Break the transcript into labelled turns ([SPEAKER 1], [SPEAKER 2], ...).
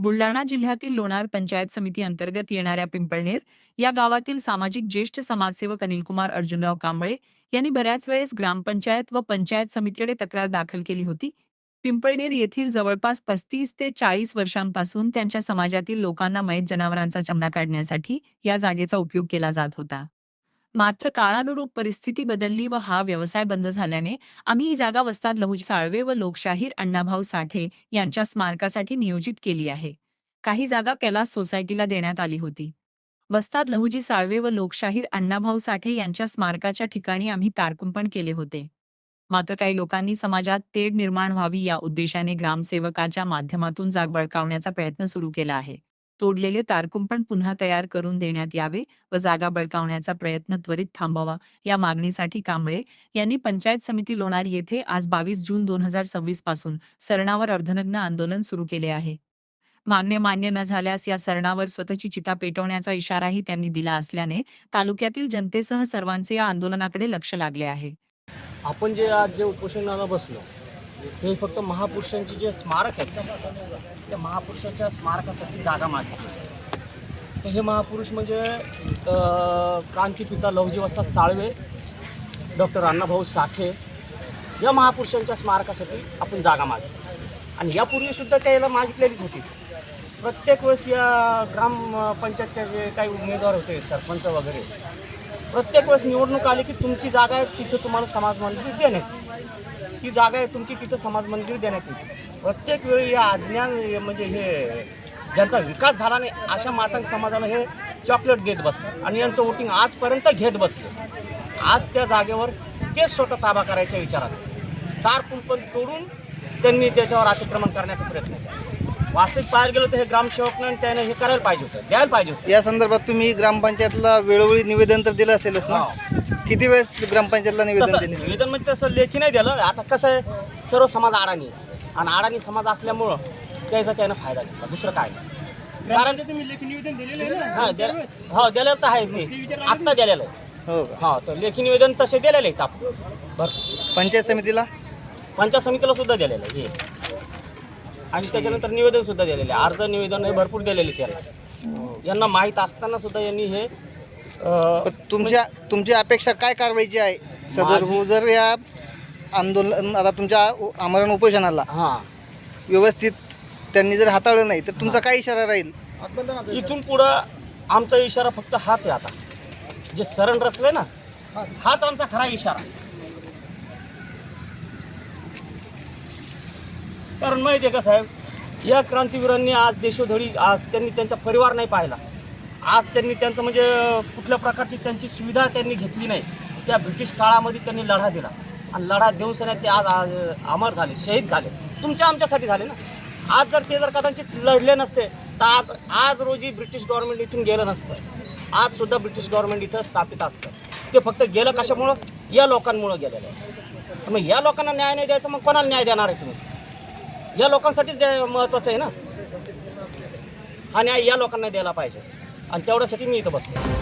[SPEAKER 1] बुलढाणा जिल्ह्यातील लोणार पंचायत समिती अंतर्गत येणाऱ्या पिंपळनेर या गावातील सामाजिक ज्येष्ठ समाजसेवक अनिलकुमार अर्जुनराव कांबळे यांनी बऱ्याच वेळेस ग्रामपंचायत व पंचायत समितीकडे तक्रार दाखल केली होती. पिंपळनेर येथील जवळपास 35 ते 40 वर्षांपासून त्यांच्या समाजातील लोकांना मयत जनावरांचा चमडा काढण्यासाठी या जागेचा उपयोग केला जात होता. मात्र काळानुरूप परिस्थिती बदलली व हा व्यवसाय बंद झाल्याने आम्ही ही जागा वस्ताद लहुजी साळवे व लोकशाहीर अण्णाभाऊ साठे यांच्या स्मारकासाठी नियोजित केली आहे. काही जागा कैलास सोसायटीला देण्यात आली होती. वस्ताद लहुजी साळवे व लोकशाहीर अण्णाभाऊ साठे यांच्या स्मारकाच्या ठिकाणी आम्ही तारकुंपण केले होते. मात्र काही लोकांनी समाजात तेढ निर्माण व्हावी या उद्देशाने ग्रामसेवकाच्या माध्यमातून जाग बळकावण्याचा प्रयत्न सुरू केला आहे. तोडलेले तारकुंपण पुन्हा तयार करून देण्यात यावे व जागा बळकावण्याचा प्रयत्न त्वरित थांबवावा या मागणीसाठी कांबळे यांनी पंचायत समिती लोणार येथे आज 22 जून 2026 पासून सरणावर अर्धनग्न आंदोलन सुरू केले आहे. मागणे मान्य न झाल्यास या सरणावर स्वतःची चिता पेटवण्याचा इशाराही त्यांनी दिला असल्याने तालुक्यातील जनतेसह सर्वांचे या आंदोलनाकडे लक्ष लागले आहे.
[SPEAKER 2] आपण आज उपोषणाला बसलो हे फक्त महापुरुषांचे जे स्मारक आहेत त्या महापुरुषाच्या स्मारकासाठी जागा मागितली. तर हे महापुरुष म्हणजे क्रांतिपिता लहुजी वस्ताद साळवे, डॉक्टर अण्णाभाऊ साठे या महापुरुषांच्या स्मारकासाठी आपण जागा मागितली आणि यापूर्वीसुद्धा त्याला मागितलेलीच होती. प्रत्येक वेळेस या ग्रामपंचायतचे जे काही उमेदवार होते सरपंच वगैरे प्रत्येक वेळेस निवडणूक आली की तुमची जागा आहे तिथं तुम्हाला समाज मंदिर देण्यात येईल, ती जागा आहे तुमची तिथं समाज मंदिर देण्यात येईल. प्रत्येक वेळी या अज्ञान म्हणजे हे ज्यांचा विकास झाला नाही अशा मातांग समाजाला हे चॉकलेट देत बसले आणि यांचं वोटिंग आजपर्यंत घेत बसले. आज त्या जागेवर तेच स्वतः ताबा करायच्या विचारात तारकुंपण तोडून त्यांनी त्याच्यावर अतिक्रमण करण्याचा प्रयत्न केला. वास्तविक पाहायला गेलं तर हे ग्रामसेवकनं त्याने हे करायला पाहिजे होतं, द्यायला पाहिजे होतं.
[SPEAKER 3] या संदर्भात तुम्ही ग्रामपंचायतला वेळोवेळी निवेदन तर दिलं असेलच ना? किती वेळेस ग्रामपंचायतला निवेदन दिले?
[SPEAKER 2] निवेदन म्हणजे तसं लेखी नाही दिलं. आता कसं आहे सर्व समाज अडाणी आणि अडाणी समाज असल्यामुळं त्याचा त्यानं फायदा घेतला, दुसरं काय नाही. कारण
[SPEAKER 4] तुम्ही लेखी निवेदन दिलेलं आहे ना?
[SPEAKER 2] हो दिलेलं तर आहे, मी आत्ता दिलेलं आहे.
[SPEAKER 3] हो का?
[SPEAKER 2] हो तर लेखी निवेदन तसे दिलेले आहेत आपण बरं.
[SPEAKER 3] पंचायत समितीला
[SPEAKER 2] पंचायत समितीला सुद्धा दिलेलं आहे हे आणि त्याच्यानंतर निवेदन सुद्धा दिलेले आहे. अर्ज निवेदन हे भरपूर दिलेले त्याला. यांना माहीत असताना सुद्धा यांनी हे
[SPEAKER 3] तुमची अपेक्षा काय कारवाईची आहे? सदर जर या आंदोलन आता तुमच्या आमरण उपोषणाला व्यवस्थित त्यांनी जर हाताळलं नाही तर तुमचा काय इशारा राहील?
[SPEAKER 2] इथून पुढं आमचा इशारा फक्त हाच आहे. आता जे सरण रचले ना हाच आमचा खरा इशारा. कारण माहिती आहे का साहेब, या क्रांतीवीरांनी आज देशोधडी आज त्यांनी त्यांचा परिवार नाही पाहिला. आज त्यांनी त्यांचं म्हणजे कुठल्या प्रकारची त्यांची सुविधा त्यांनी घेतली नाही. त्या ब्रिटिश काळामध्ये त्यांनी लढा दिला आणि लढा देऊन सगळ्यात ते आज अमर झाले, शहीद झाले. तुमच्या आमच्यासाठी झाले ना. आज जर ते कदाचित लढले नसते तर आज रोजी ब्रिटिश गव्हर्नमेंट इथून गेलं नसतं. आज सुद्धा ब्रिटिश गव्हर्नमेंट इथं स्थापित असतं. ते फक्त गेलं कशामुळं? या लोकांमुळं गेलेलं आहे. मग या लोकांना न्याय नाही द्यायचा, मग कोणाला न्याय देणार आहे तुम्ही? या लोकांसाठीच महत्त्वाचं आहे ना. हा न्याय या लोकांना द्यायला पाहिजे आणि तेवढ्यासाठी मी इथं बसलो.